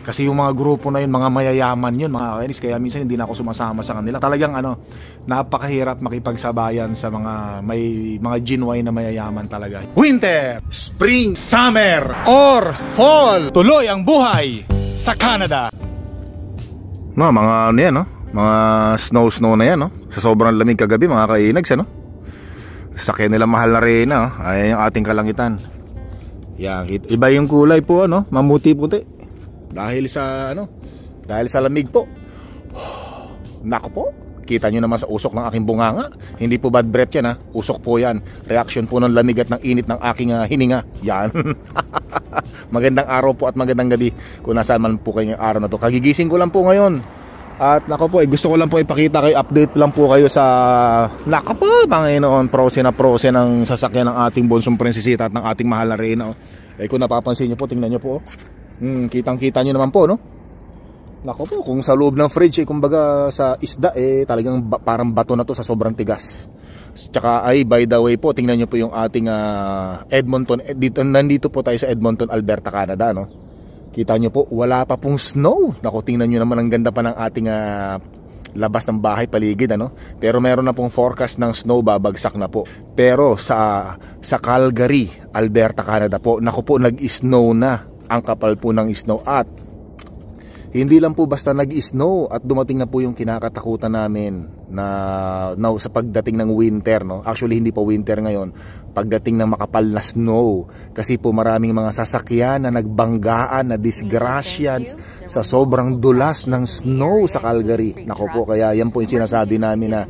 Kasi yung mga grupo na yun, mga mayayaman yun mga kainis, kaya minsan hindi na ako sumasama sa kanila. Talagang napakahirap makipagsabayan sa may mga genuine na mayayaman talaga. Winter, spring, summer, or fall, tuloy ang buhay sa Canada. No, mga ano yan, no? Mga snow na yan, no? Sa sobrang lamig kagabi mga kainags, ano? Sakyan nila mahal na reyna, oh. Ayan yung ating kalangitan. Yan, iba yung kulay po, ano? Mamuti-puti. Dahil sa lamig po. Nako po. Kita nyo naman sa usok ng aking bunganga. Hindi po bad breath yan, ha. Usok po yan. Reaction po ng lamig at ng init ng aking hininga. Yan. Magandang araw po at magandang gabi kung nasaan man po kayo yung araw na to. Kagigising ko lang po ngayon. At nako po, gusto ko lang po ipakita kayo, update lang po kayo sa nako po, Panginoon, prose ng sasakyan ng ating bonsong prinsesita at ng ating mahal na reyna. Kung napapansin nyo po, tingnan nyo po. Kitang-kita nyo naman po, no? Nako po, kung sa loob ng fridge, kumbaga sa isda, talagang parang bato na to sa sobrang tigas. Tsaka by the way po, tingnan nyo po yung ating Edmonton. Nandito po tayo sa Edmonton, Alberta, Canada, no? Kita nyo po, wala pa pong snow. Nako, tingnan nyo naman, ang ganda pa ng ating labas ng bahay, paligid, ano? Pero meron na pong forecast ng snow, babagsak na po. Pero sa Calgary, Alberta, Canada po, nako po, nag-snow na. Ang kapal po ng snow. At hindi lang po basta nag-snow at dumating na po yung kinakatakutan namin na sa pagdating ng winter, no? Actually hindi pa winter ngayon, pagdating ng makapal na snow, kasi po maraming mga sasakyan na nagbanggaan, na disgrasya sa sobrang dulas ng snow sa Calgary. Nako po, kaya yan po yung sinasabi namin na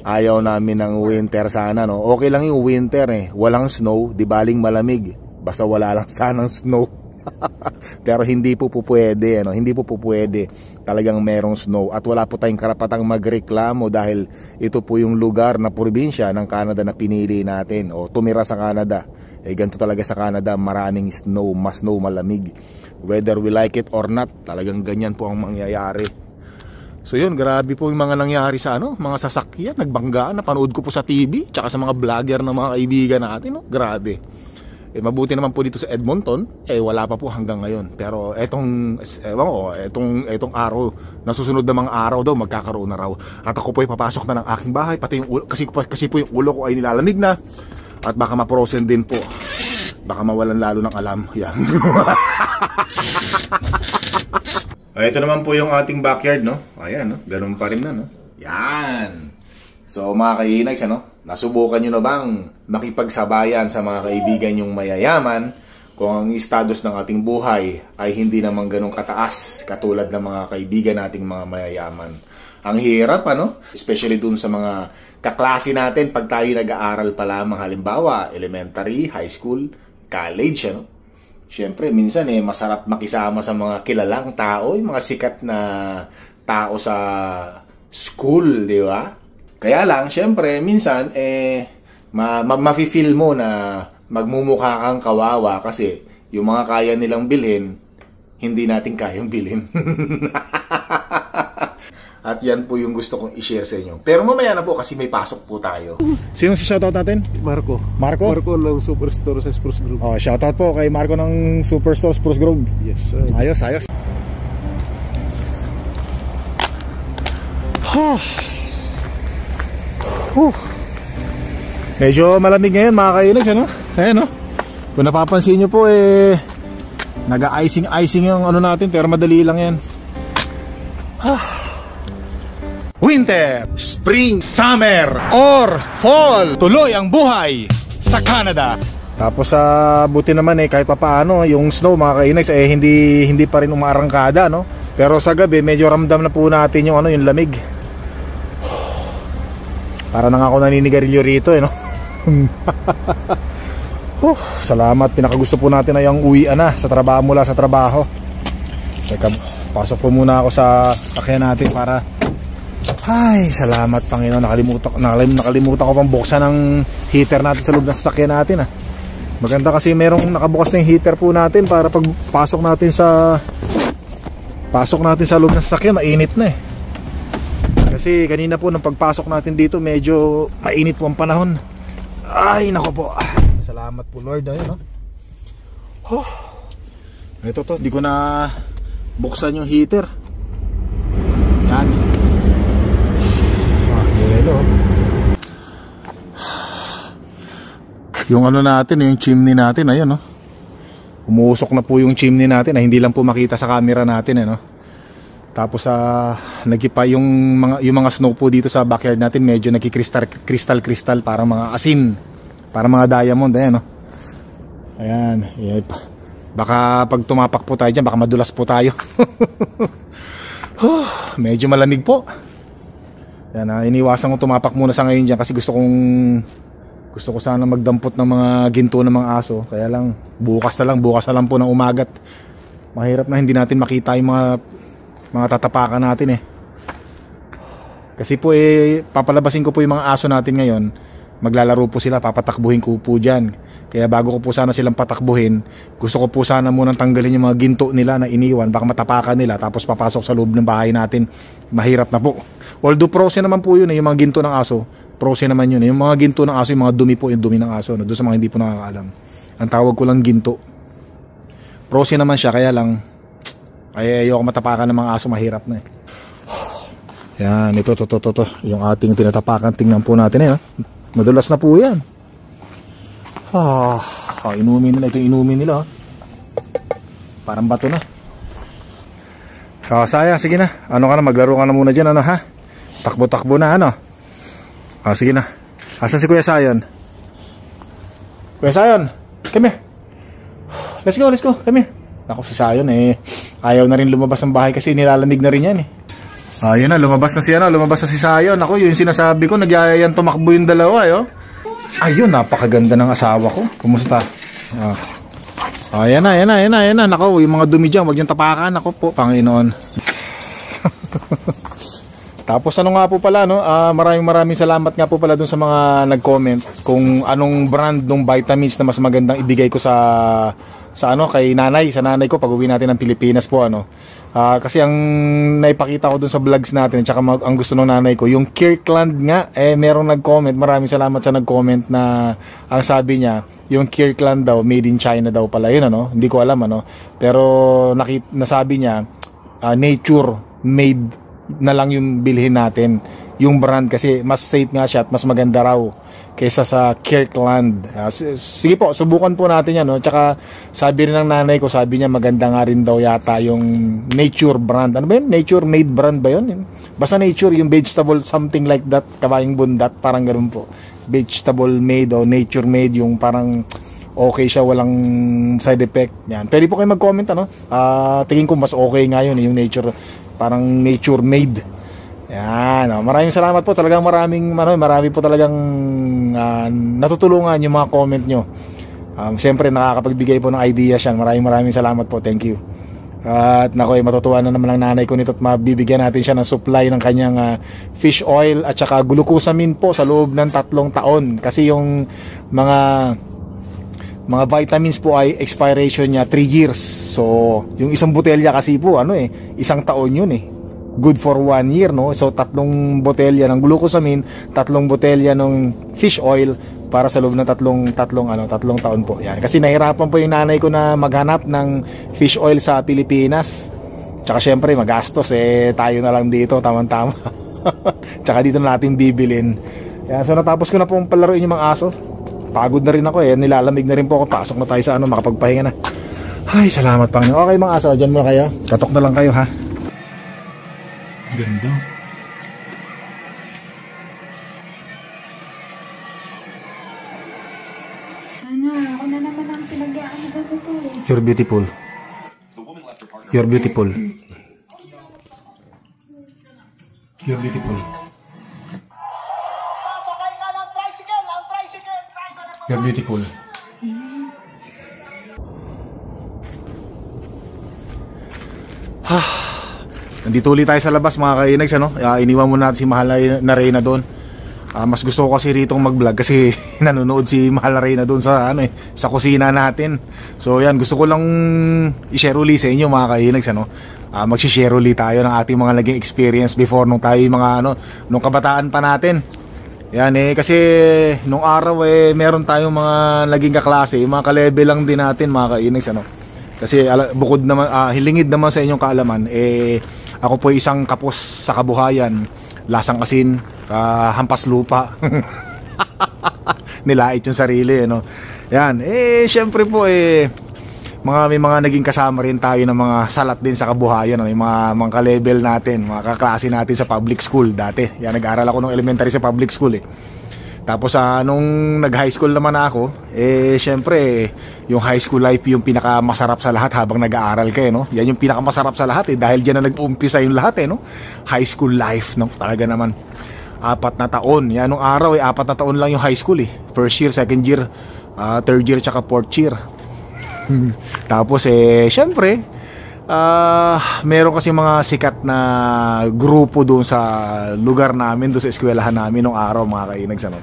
ayaw namin ng winter sana, no? Okay lang yung winter, walang snow, di baling malamig, basta wala lang sanang snow. Pero hindi po pwede, ano? Hindi po pwede talagang merong snow at wala po tayong karapatang magreklamo dahil ito po yung lugar na probinsya ng Canada na pinili natin o tumira sa Canada. Ganito talaga sa Canada, maraming snow, mas snow, malamig. Whether we like it or not, talagang ganyan po ang mangyayari. So yun, grabe po yung mga nangyari sa mga sasakyan, nagbanggaan, napanood ko po sa TV, tsaka sa mga vlogger na mga kaibigan natin, no? Grabe. Mabuti naman po dito sa Edmonton, wala pa po hanggang ngayon. Pero etong araw, nasusunod na mga araw daw, magkakaroon na raw. At ako po ay papasok na ng aking bahay, pati yung ulo, kasi po yung ulo ko ay nilalamig na. At baka ma-frozen din po. Baka mawalan lalo ng alam. Yan. Ito naman po yung ating backyard, no? Ayan, no? Ganun pa rin na, no? Yan. So mga kainags, nasubukan nyo na bang makipagsabayan sa mga kaibigan yung mayayaman kung ang status ng ating buhay ay hindi naman ganun kataas katulad ng mga kaibigan nating mga mayayaman? Ang hirap, especially dun sa mga kaklase natin pag tayo nag-aaral pa lamang, halimbawa elementary, high school, college, Siyempre minsan masarap makisama sa mga kilalang tao, yung mga sikat na tao sa school, di ba? Kaya lang, syempre, minsan, mafe-feel mo na magmumukha kang kawawa kasi yung mga kaya nilang bilhin, hindi natin kayang bilhin. At yan po yung gusto kong i-share sa inyo. Pero mamaya na po kasi may pasok po tayo. Sinong si shoutout natin? Marco. Marco? Marco ng Superstore sa Spruce Grove. Oh, shoutout po kay Marco ng Superstore Spruce Grove. Yes, sir. Ayos. Medyo malamig ngayon mga kainags, Ayan, kung napapansin nyo po, naga-icing yung natin, pero madali lang yan. Winter, spring, summer, or fall, tuloy ang buhay sa Canada. Tapos buti naman kahit papaano yung snow mga kainags hindi pa rin umarangkada, pero sa gabi medyo ramdam na po natin yung yung lamig. Para nang ako naninigarilyo rito, Salamat, pinakagusto po natin ay ang uwian na sa trabaho, mula sa trabaho. Teka, pasok po muna ako sa sakyan natin para salamat Panginoon, nakalimutan ko pang buksan ng heater natin sa loob ng sasakyan natin. Maganda kasi merong nakabukas na yung heater po natin para pag pasok natin sa loob ng sasakyan, mainit na Kasi kanina po nang pagpasok natin dito, medyo mainit po ang panahon. Ay, nako po. Salamat po Lord, ayun. Ito di ko na buksan yung heater. Yan. Yelo. Yung ano natin, yung chimney natin, ayun, no. Umuusok na po yung chimney natin, hindi lang po makita sa camera natin, no. Tapos nagkipa yung mga snow po dito sa backyard natin, medyo nagki-crystal parang mga asin, parang mga diamond, ayan, no. Ayan, baka pag tumapak po tayo dyan, baka madulas po tayo. Medyo malamig po. Yan, iniwasan ko tumapak muna sa ngayon dyan kasi gusto ko sana magdampot ng mga ginto ng mga aso. Kaya lang bukas na lang po ng umagat. Mahirap na hindi natin makita yung mga tatapakan natin eh. Kasi po papalabasin ko po yung mga aso natin ngayon. Maglalaro po sila, papatakbuhin ko po dyan. Kaya bago ko po sana silang patakbuhin, gusto ko po sana munang tanggalin yung mga ginto nila na iniwan, baka matapakan nila, tapos papasok sa loob ng bahay natin. Mahirap na po. Although prose naman po yun, yung mga ginto ng aso, prose naman yun. Yung mga ginto ng aso, yung mga dumi po, yung dumi ng aso, no? Doon sa mga hindi po nakakaalam. Ang tawag ko lang ginto. Prose naman siya, kaya lang ayoko matapakan ng mga aso, mahirap na eh. Yan, ito. Yung ating tinatapakan, tingnan po natin eh. Madulas na po yan. Inumin nila. Ito inumin nila. Parang bato na. Sayang, sige na. Ano ka na, maglaro ka na muna dyan, ano ha? Takbo-takbo na, ano? Sige na. Asan si Kuya Sayon? Kuya Sayon, come here. Let's go, come here. Ako si Sayon ayaw na rin lumabas ng bahay kasi nilalamig na rin yan eh. Ayun na, lumabas na si Sayon. Ako, yung sinasabi ko, nagyayayan tumakbo yung dalawa eh, oh. Ayun, napakaganda ng asawa ko. Kumusta? Ayan na. Nako, yung mga dumi dyan, wag yung tapakan. Ako po, Panginoon. Tapos ano nga po pala, no? Maraming salamat nga po pala dun sa mga nag-comment kung anong brand ng vitamins na mas magandang ibigay ko sa kay nanay, sa nanay ko pag uwi natin ng Pilipinas po, ano. Kasi ang naipakita ko dun sa vlogs natin, tsaka ang gusto ng nanay ko, yung Kirkland nga, merong nag-comment, maraming salamat sa nag-comment na ang sabi niya, yung Kirkland daw, made in China daw pala yun, ano, hindi ko alam, ano, pero nasabi niya, nature made na lang yung bilhin natin, yung brand, kasi mas safe nga siya at mas maganda raw kaysa sa Kirkland. Sige po, subukan po natin yan, no? Tsaka sabi rin ng nanay ko, sabi niya maganda nga rin daw yata yung nature brand. Ano ba yun? Nature made brand ba yun? Basta nature, yung vegetable, something like that, kabayang bundat, parang ganun po. Vegetable made o nature made, yung parang okay siya, walang side effect. Yan. Pwede po kayo mag-comment, ano? Tingin ko mas okay nga yun, yung nature, parang nature made. Yan, maraming salamat po. Talagang marami po talagang natutulungan yung mga comment nyo. Siyempre nakakapagbigay po ng ideas yan. Maraming salamat po. Thank you. At naku, matutuwa na naman ang nanay ko nito at mabibigyan natin siya ng supply ng kanyang fish oil at saka glucosamine po sa loob ng 3 taon. Kasi yung mga vitamins po ay expiration niya 3 years. So, yung isang botelya kasi po, 1 taon yun eh. Good for 1 year, no? So 3 botelya ng glucosamine, 3 botelya ng fish oil para sa loob ng 3 taon po. Yan. Kasi nahirapan po yung nanay ko na maghanap ng fish oil sa Pilipinas. Tsaka syempre magastos tayo na lang dito, tamang-tama. Tsaka dito na natin bibilin. Yan, so natapos ko na pong palaruin yung mga aso. Pagod na rin ako nilalamig na rin po ako. Pasok na tayo sa makapagpahinga na. Ay, salamat Panginoon. Okay mga aso, dyan muna kayo. Katok na lang kayo ha. Ganda. Ako na naman ang pinag-aan na ito. You're beautiful. You're beautiful. You're beautiful. You're beautiful. Nandito ulit tayo sa labas mga kainags, ano? Iniwan muna natin si Mahal na Reyna doon. Mas gusto ko kasi rito mag-vlog kasi nanonood si Mahal na Reyna doon sa sa kusina natin. So yan, gusto ko lang i-share ulit sa inyo mga kainags, ano? Mag-share ulit tayo ng ating mga naging experience before nung tayo nung kabataan pa natin. Yan kasi nung araw meron tayong mga naging kaklase, mga ka-level lang din natin mga kainags, ano? Kasi bukod naman, hilingid naman sa inyong kaalaman, ako po isang kapos sa kabuhayan, lasang asin, hampas lupa. Nilait yung sarili, no? Yan, syempre po, may mga naging kasama rin tayo ng mga salat din sa kabuhayan, no? Yung mga ka-level natin, mga kaklase natin sa public school dati. Yan, nag-aaral ako ng elementary sa public school, Tapos nung nag-high school naman ako, syempre, yung high school life yung pinakamasarap sa lahat habang nag-aaral ka, no? Yan yung pinakamasarap sa lahat, dahil diyan na nag-uumpisa yung lahat, no? High school life, no? Talaga naman. 4 na taon. Yan, nung araw, 4 na taon lang yung high school, First year, second year, third year, tsaka fourth year. Tapos, syempre, meron kasi mga sikat na grupo doon sa lugar namin, doon sa eskwelahan namin nung araw, mga kainags, ano?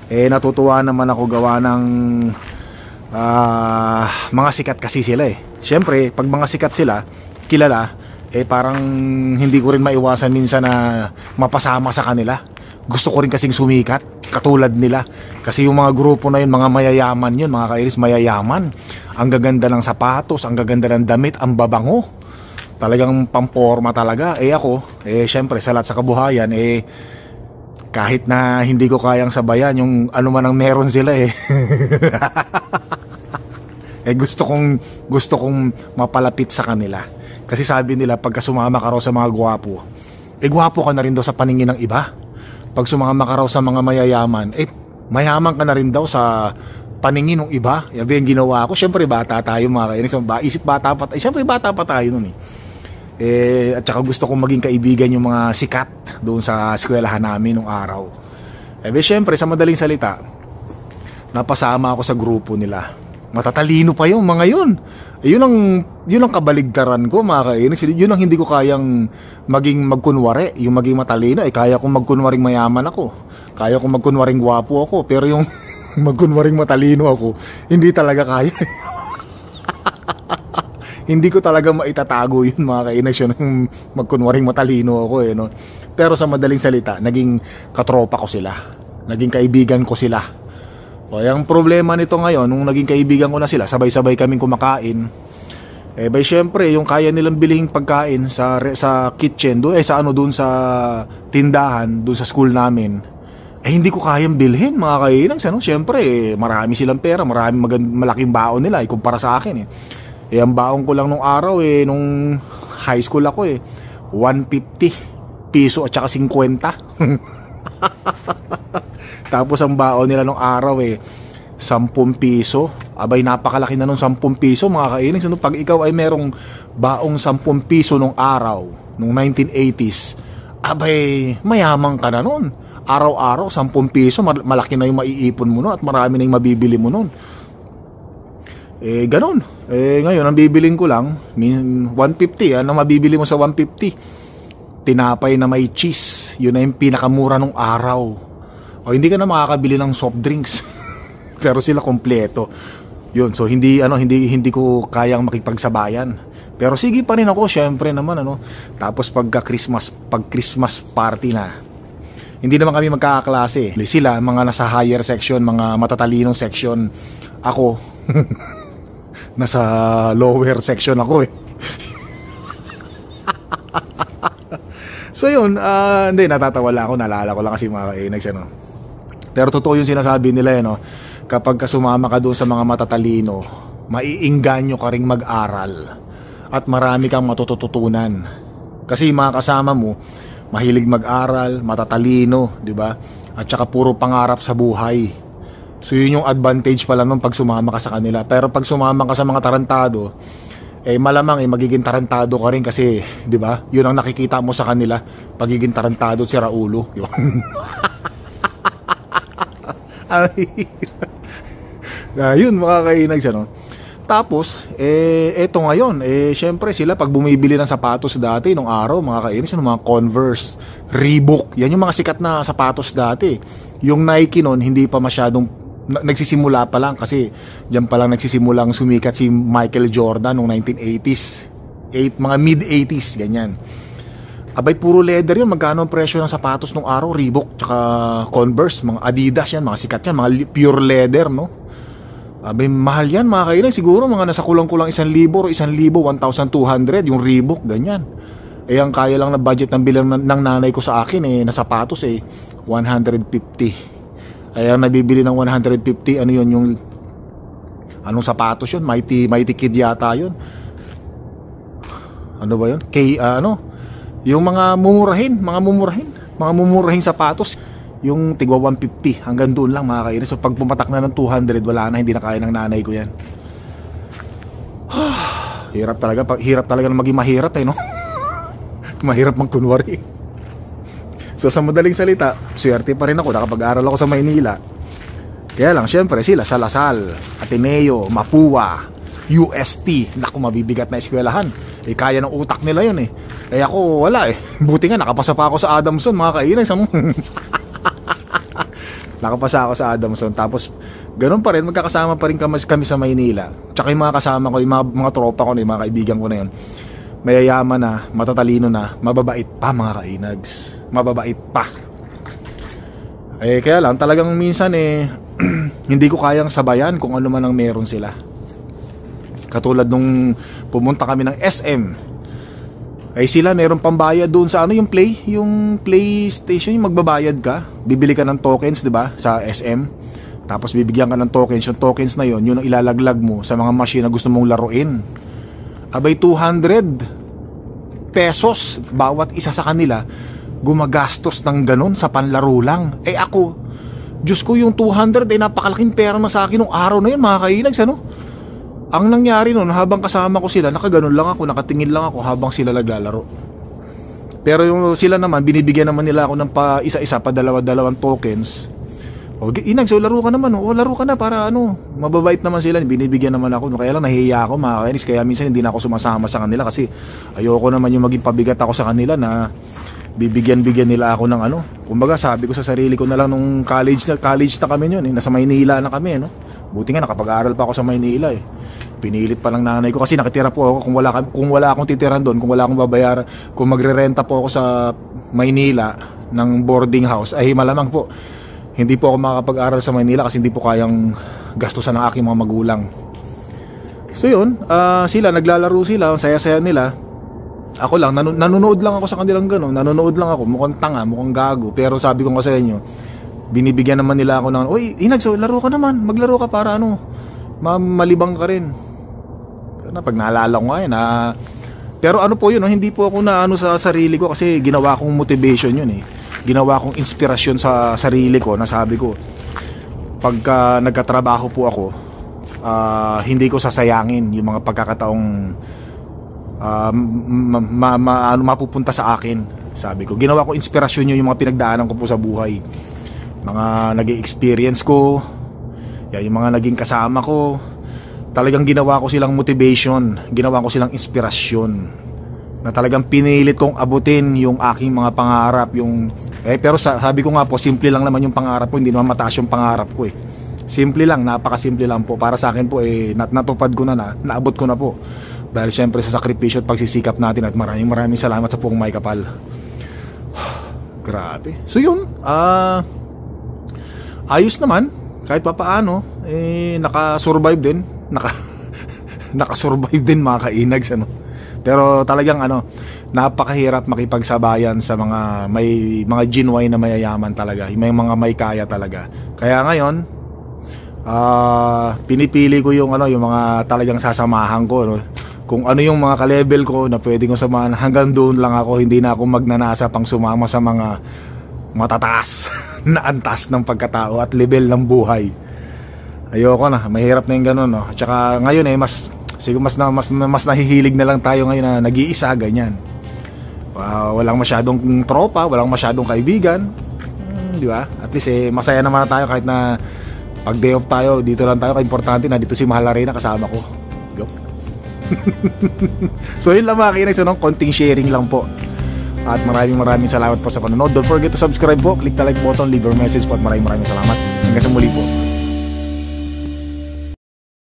Natutuwa naman ako gawa ng mga sikat kasi sila, Syempre, pag mga sikat sila, kilala, parang hindi ko rin maiwasan minsan na mapasama sa kanila. Gusto ko rin kasing sumikat katulad nila. Kasi yung mga grupo na yun, mga mayayaman yun, mga kairis, mayayaman. Ang gaganda ng sapatos, ang gaganda ng damit, ang babango. Talagang pamporma talaga. Ako, syempre sa lahat sa kabuhayan, kahit na hindi ko kayang sabayan yung ano man ang meron sila, gusto kong mapalapit sa kanila. Kasi sabi nila, pagka sumama ka raw sa mga gwapo, gwapo ka na rin daw sa paningin ng iba. Pag sumama ka raw sa mga mayayaman, mayaman ka na rin daw sa paningin ng iba. Yabi ang ginawa ko. Siyempre bata tayo, mga kainis. Isip bata pa tayo. Siyempre bata pa tayo nun, at saka gusto kong maging kaibigan yung mga sikat doon sa eskwelahan namin nung araw. Siyempre, sa madaling salita, napasama ako sa grupo nila. Matatalino pa yung mga yun. Yun ang kabaligtaran ko, mga kainis. Yun ang hindi ko kayang magkunwari, yung maging matalino. Kaya kong magkunwaring mayaman ako, kaya kong magkunwaring gwapo ako, pero yung magkunwaring matalino ako, hindi talaga kaya. Hindi ko talaga maitatago yun, mga kainis, yun magkunwaring matalino ako, no? Pero sa madaling salita, naging katropa ko sila, naging kaibigan ko sila. Ang problema nito ngayon, nung naging kaibigan ko na sila, sabay-sabay kaming kumakain. Syempre, yung kaya nilang bilhin pagkain sa kitchen, doon doon sa tindahan, doon sa school namin, hindi ko kayang bilhin, mga kainang, Syempre, marami silang pera, malaking baon nila, kumpara sa akin, ang baon ko lang nung araw, nung high school ako, 150 piso at saka 50. Tapos ang baon nila nung araw 10 piso. Abay, napakalaki na nung 10 piso, mga kainis. Pag ikaw ay merong baong 10 piso nung araw, nung 1980s, abay, mayaman ka na nun. Araw-araw 10 piso, malaki na yung maiipon mo nun at marami na yung mabibili mo nun. Ganun. Ngayon, ang bibiling ko lang 150. Ano mabibili mo sa 150? Tinapay na may cheese. Yun na yung pinakamura nung araw. Hindi ka na makakabili ng soft drinks. Pero sila kompleto. Yun, so hindi ko kayang makipagsabayan. Pero sige pa rin ako, syempre naman, Tapos pag Christmas party na, hindi naman kami magkakaklase. Sila, mga nasa higher section, mga matatalinong section. Ako, nasa lower section ako, So yun, hindi, natatawa lang ako, naalala ko lang kasi mga kainags, Pero totoo yung sinasabi nila, kapag sumama ka doon sa mga matatalino, maiinganyo ka ring mag-aral at marami kang matututunan. Kasi mga kasama mo, mahilig mag-aral, matatalino, di ba? At saka puro pangarap sa buhay. So yun yung advantage pala nung pag sumama ka sa kanila. Pero pag sumama ka sa mga tarantado, malamang magiging tarantado ka rin kasi, di ba? Yun ang nakikita mo sa kanila, pagiging tarantado si Raulo. Yun. Yun, mga kainags, Tapos, eto ngayon, syempre sila pag bumibili ng sapatos dati nung araw, mga kainis, mga Converse, Reebok, yan yung mga sikat na sapatos dati. Yung Nike nun, hindi pa masyadong, nagsisimula pa lang kasi diyan pa lang nagsisimulang sumikat si Michael Jordan nung 1980s, mga mid-80s, ganyan. Abay, puro leather yun. Magkano ang presyo ng sapatos nung araw? Reebok, tsaka Converse, mga Adidas yan, mga sikat yan, mga pure leather, no? Abay, mahal yan mga kainan. Siguro mga nasa kulang-kulang 1,000 o 1,000, 1,200 yung Reebok, ganyan. Eh ang kaya lang na budget ng bilang ng nanay ko sa akin na sapatos 150. Ay ang nabibili ng 150, ano yun, yung anong sapatos yun? Mighty Kid yata yun. Ano ba yun? Yung mga mumurahing sapatos, yung tigwa 150 hanggang doon lang mga kainis. So pag pumatak na ng 200, wala na, hindi na kaya ng nanay ko yan. Hirap talaga na maging mahirap no. Mahirap magkunwari. So sa madaling salita, swerte pa rin ako, nakapag-aral ako sa Maynila. Kaya lang syempre sila sa Lasal, Ateneo, Mapua, UST, naku, mabibigat na eskwelahan. Kaya ng utak nila yun Eh ako wala Buti nga nakapasa pa ako sa Adamson mga kainis. Nakapasa ako sa Adamson. Tapos ganun pa rin, magkakasama pa rin kami sa Maynila. Tsaka yung mga kasama ko, yung mga tropa ko yung mga kaibigan ko na yun, mayayaman na, matatalino na, mababait pa mga kainags. Mababait pa. Kaya lang talagang minsan hindi ko kayang sabayan kung ano man ang meron sila. Katulad nung pumunta kami ng SM, sila meron pambayad doon sa yung PlayStation, yung magbabayad ka, bibili ka ng tokens, 'di ba, sa SM. Tapos bibigyan ka ng tokens, yung tokens na yun ang ilalaglag mo sa mga machine na gusto mong laruin. Abay 200 pesos bawat isa sa kanila gumagastos ng ganun sa panlaro lang. Ako, Diyos ko, yung 200 napakalaking pera na sa akin nung araw na yun mga kainags, Ang nangyari nun, habang kasama ko sila, nakaganon lang ako, nakatingin lang ako habang sila naglalaro. Pero yung sila naman, binibigyan naman nila ako ng pa isa-isa, pa dalawa-dalawang tokens. Inag, so laro ka naman. Laro ka na para mababait naman sila. Binibigyan naman ako. Kaya lang nahihiya ako mga kainis. Kaya minsan hindi na ako sumasama sa kanila kasi ayoko naman yung maging pabigat ako sa kanila na bibigyan nila ako ng Kumbaga sabi ko sa sarili ko na lang nung college na kami yun nasa Maynila na kami Buti nga nakapag-aral pa ako sa Maynila Pinilit pa ng nanay ko kasi nakatira po ako. Kung wala akong titiran doon, kung wala akong babayaran, kung magrerenta po ako sa Maynila ng boarding house, ay malamang po hindi po ako makakapag-aral sa Maynila kasi hindi po kayang gastusan ng aking mga magulang. So yun, sila naglalaro sila, ang saya-saya nila. Ako lang, nanonood lang ako sa kanilang gano'n. Nanonood lang ako, mukhang tanga, mukhang gago. Pero sabi ko nga sa inyo, binibigyan naman nila ako ng, "Uy, Inag, so laro ka naman, maglaro ka para malibang ka rin." Pag naalala ko nga yun, pero po yun, hindi po ako na sa sarili ko kasi ginawa kong motivation yun Ginawa kong inspirasyon sa sarili ko na sabi ko, pagka nagkatrabaho po ako, hindi ko sasayangin yung mga pagkakataong mapupunta sa akin. Sabi ko, ginawa ko inspirasyon yun yung mga pinagdaanan ko po sa buhay, mga naging experience ko, yung mga naging kasama ko. Talagang ginawa ko silang motivation, ginawa ko silang inspirasyon, na talagang pinilit kong abutin yung aking mga pangarap. Pero sabi ko nga po, simple lang naman yung pangarap ko, hindi naman mataas yung pangarap ko Simple lang, napakasimple lang po. Para sa akin po natupad ko naabot ko na po. Dahil syempre sa sakripisyo at pagsisikap natin, at maraming salamat sa puong may kapal. Grabe. So yun, ayos naman, kahit papaano, nakasurvive din. Nakasurvive din mga kainags Pero talagang napakahirap makipagsabayan sa mga genuine na mayayaman talaga, may mga may kaya talaga. Kaya ngayon, pinipili ko yung mga talagang sasamahan ko kung ano yung mga ka-level ko na pwede kong samahan, hanggang doon lang ako. Hindi na ako magnanasa pang sumama sa mga matataas na antas ng pagkatao at level ng buhay. Ayoko na, mahirap na yung ganun At saka ngayon siguro mas nahihilig na lang tayo ngayon na nag-iisa ganyan. Walang masyadong tropa, walang masyadong kaibigan, di ba? At least masaya naman na tayo kahit na pag day off tayo, dito lang tayo. Importante na dito si Mahal Arena kasama ko. Go. So yun lang mga kinags, konting sharing lang po. At maraming salamat po sa panonood. Don't forget to subscribe po, click the like button, leave your message po, at maraming salamat. Hanggang sa muli po.